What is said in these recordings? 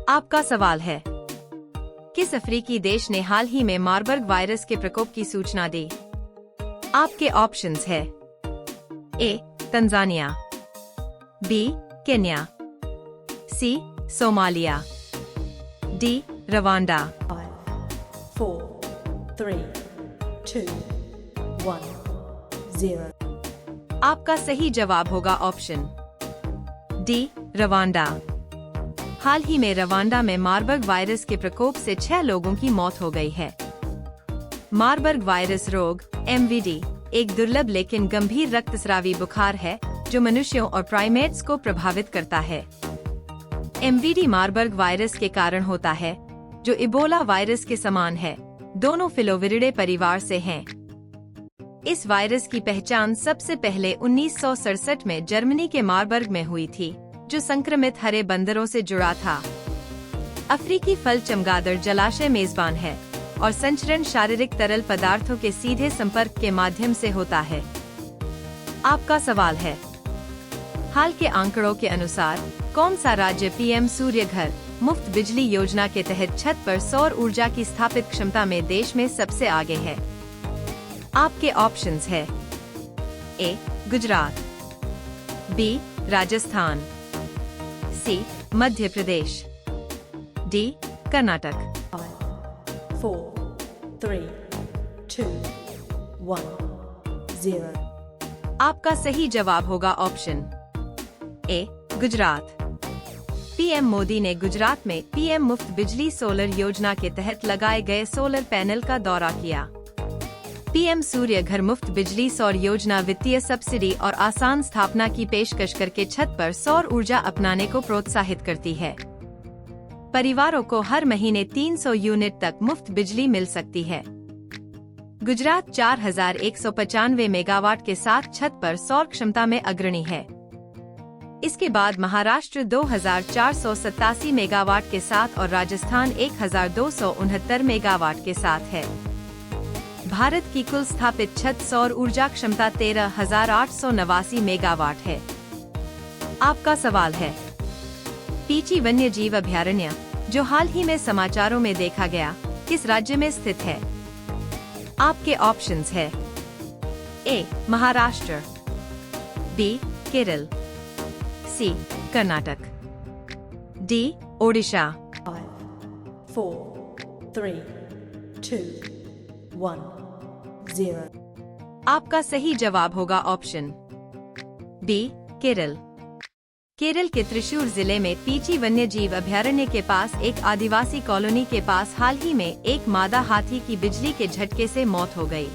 आपका सवाल है, किस अफ्रीकी देश ने हाल ही में मार्बर्ग वायरस के प्रकोप की सूचना दी? आपके ऑप्शंस है A. Tanzania, B. Kenya, C. Somalia, D. Rwanda. 4, 3, 2, 1, 0। आपका सही जवाब होगा ऑप्शन डी. रवांडा। हाल ही में रवांडा में मार्बर्ग वायरस के प्रकोप से 6 लोगों की मौत हो गई है। मार्बर्ग वायरस रोग MVD एक दुर्लभ लेकिन गंभीर रक्तस्रावी बुखार है जो मनुष्यों और प्राइमेट्स को प्रभावित करता है। MVD मार्बर्ग वायरस के कारण होता है, जो इबोला वायरस के समान है। दोनों फिलोविरिडे परिवार से हैं। इस वायरस की पहचान सबसे पहले 1967 में जर्मनी के मार्बर्ग में हुई थी, जो संक्रमित हरे बंदरों से जुड़ा था। अफ्रीकी फल चमगादड़ जलाशय मेजबान है और संचरण शारीरिक तरल पदार्थों के सीधे संपर्क के माध्यम से होता है। आपका सवाल है, हाल के आंकड़ों के अनुसार कौन सा राज्य PM सूर्य घर मुफ्त बिजली योजना के तहत छत पर सौर ऊर्जा की स्थापित क्षमता में देश में सबसे आगे है? आपके ऑप्शंस है ए. गुजरात, बी. राजस्थान, सी. मध्य प्रदेश, डी. कर्नाटक। 4, 3, 2, 1, 0। आपका सही जवाब होगा option A. Gujarat. PM Modi ने गुजरात में PM मुफ्त बिजली सोलर योजना के तहत लगाए गए सोलर पैनल का दौरा किया। PM सूर्य घर मुफ्त बिजली सौर योजना वित्तीय सब्सिडी और आसान स्थापना की पेशकश करके छत पर सौर ऊर्जा अपनाने को प्रोत्साहित करती है। परिवारों को हर महीने 300 यूनिट तक मुफ्त बिजली मिल सकती है। गुजरात 4195 मेगावाट के साथ छत पर सौर क्षमता में अग्रणी है। इसके बाद महाराष्ट्र 2487 मेगावाट के साथ और राजस्थान 1269 मेगावाट के साथ है। भारत की कुल स्थापित छत सौर ऊर्जा क्षमता 13,889 मेगावाट है। आपका सवाल है, पीची वन्य जीव अभयारण्य जो हाल ही में समाचारों में देखा गया किस राज्य में स्थित है? आपके ऑप्शंस है ए. महाराष्ट्र, बी. केरल, सी. कर्नाटक, डी. ओडिशा। 4, 3, 2, 1, 0। आपका सही जवाब होगा ऑप्शन बी. केरल। केरल के त्रिशूर जिले में पीची वन्य जीव अभयारण्य के पास एक आदिवासी कॉलोनी के पास हाल ही में एक मादा हाथी की बिजली के झटके से मौत हो गई।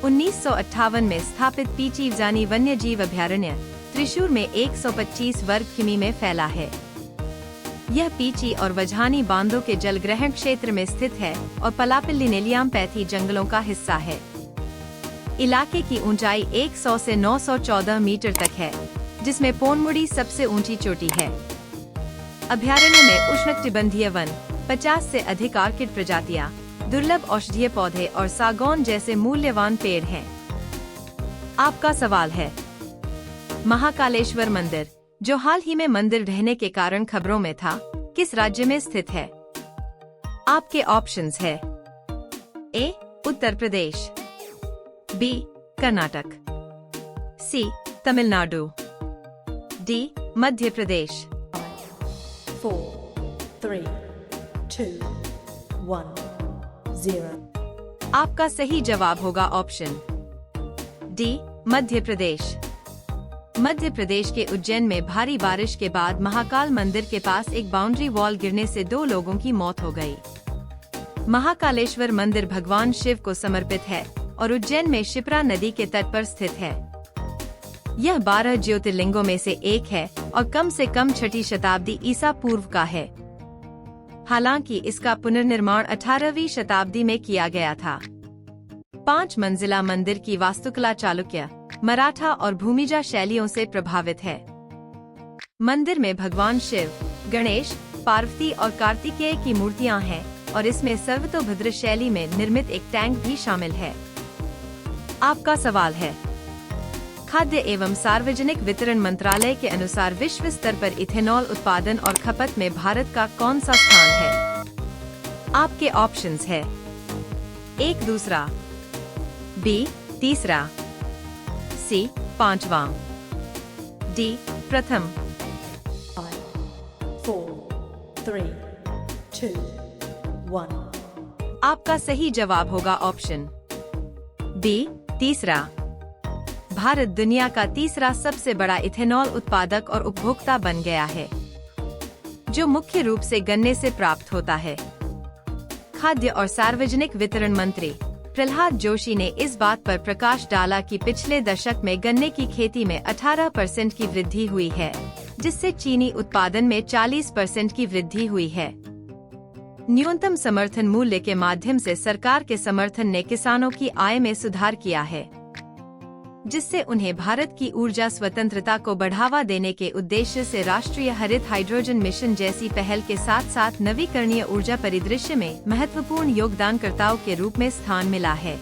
1958 में स्थापित पीची जानी वन्य जीव अभयारण्य त्रिशूर में 125 वर्ग किमी में फैला है। यह पीची और वझानी बांधों के जलग्रहण क्षेत्र में स्थित है और पलापिल्ली नेलियाम पैथी जंगलों का हिस्सा है। इलाके की ऊंचाई 100 से 914 मीटर तक है, जिसमें पोनमुड़ी सबसे ऊंची चोटी है। अभयारण्य में उष्णकटिबंधीय वन, 50 से अधिक ऑर्किड प्रजातियां, दुर्लभ औषधीय पौधे और सागौन जैसे मूल्यवान पेड़ हैं। आपका सवाल है, महाकालेश्वर मंदिर जो हाल ही में मंदिर ढहने के कारण खबरों में था, किस राज्य में स्थित है? आपके ऑप्शंस है ए. उत्तर प्रदेश, बी. कर्नाटक, सी. तमिलनाडु, डी. मध्य प्रदेश। 4, 3, 2, 1, 0। आपका सही जवाब होगा ऑप्शन डी. मध्य प्रदेश। मध्य प्रदेश के उज्जैन में भारी बारिश के बाद महाकाल मंदिर के पास एक बाउंड्री वॉल गिरने से 2 लोगों की मौत हो गई। महाकालेश्वर मंदिर भगवान शिव को समर्पित है और उज्जैन में शिप्रा नदी के तट पर स्थित है। यह 12 ज्योतिर्लिंगों में से एक है और कम से कम 6वीं शताब्दी ईसा पूर्व का है। हालांकि इसका पुनर्निर्माण 18वीं शताब्दी में किया गया था। 5 मंजिला मंदिर की वास्तुकला चालुक्य, मराठा और भूमिजा शैलियों से प्रभावित है। मंदिर में भगवान शिव, गणेश, पार्वती और कार्तिकेय की मूर्तियां हैं और इसमें सर्वतोभद्र शैली में निर्मित एक टैंक भी शामिल है। आपका सवाल है, खाद्य एवं सार्वजनिक वितरण मंत्रालय के अनुसार विश्व स्तर पर इथेनॉल उत्पादन और खपत में भारत का कौन सा स्थान है? आपके ऑप्शंस है: एक दूसरा, बी तीसरा, सी पांचवा, डी प्रथम। 5, 4, 3, 2, 1. आपका सही जवाब होगा ऑप्शन बी तीसरा। भारत दुनिया का तीसरा सबसे बड़ा इथेनॉल उत्पादक और उपभोक्ता बन गया है, जो मुख्य रूप से गन्ने से प्राप्त होता है। खाद्य और सार्वजनिक वितरण मंत्री प्रहलाद जोशी ने इस बात पर प्रकाश डाला कि पिछले दशक में गन्ने की खेती में 18% की वृद्धि हुई है, जिससे चीनी उत्पादन में 40% की वृद्धि हुई है। न्यूनतम समर्थन मूल्य के माध्यम से सरकार के समर्थन ने किसानों की आय में सुधार किया है, जिससे उन्हें भारत की ऊर्जा स्वतंत्रता को बढ़ावा देने के उद्देश्य से राष्ट्रीय हरित हाइड्रोजन मिशन जैसी पहल के साथ साथ नवीकरणीय ऊर्जा परिदृश्य में महत्वपूर्ण योगदानकर्ताओं के रूप में स्थान मिला है।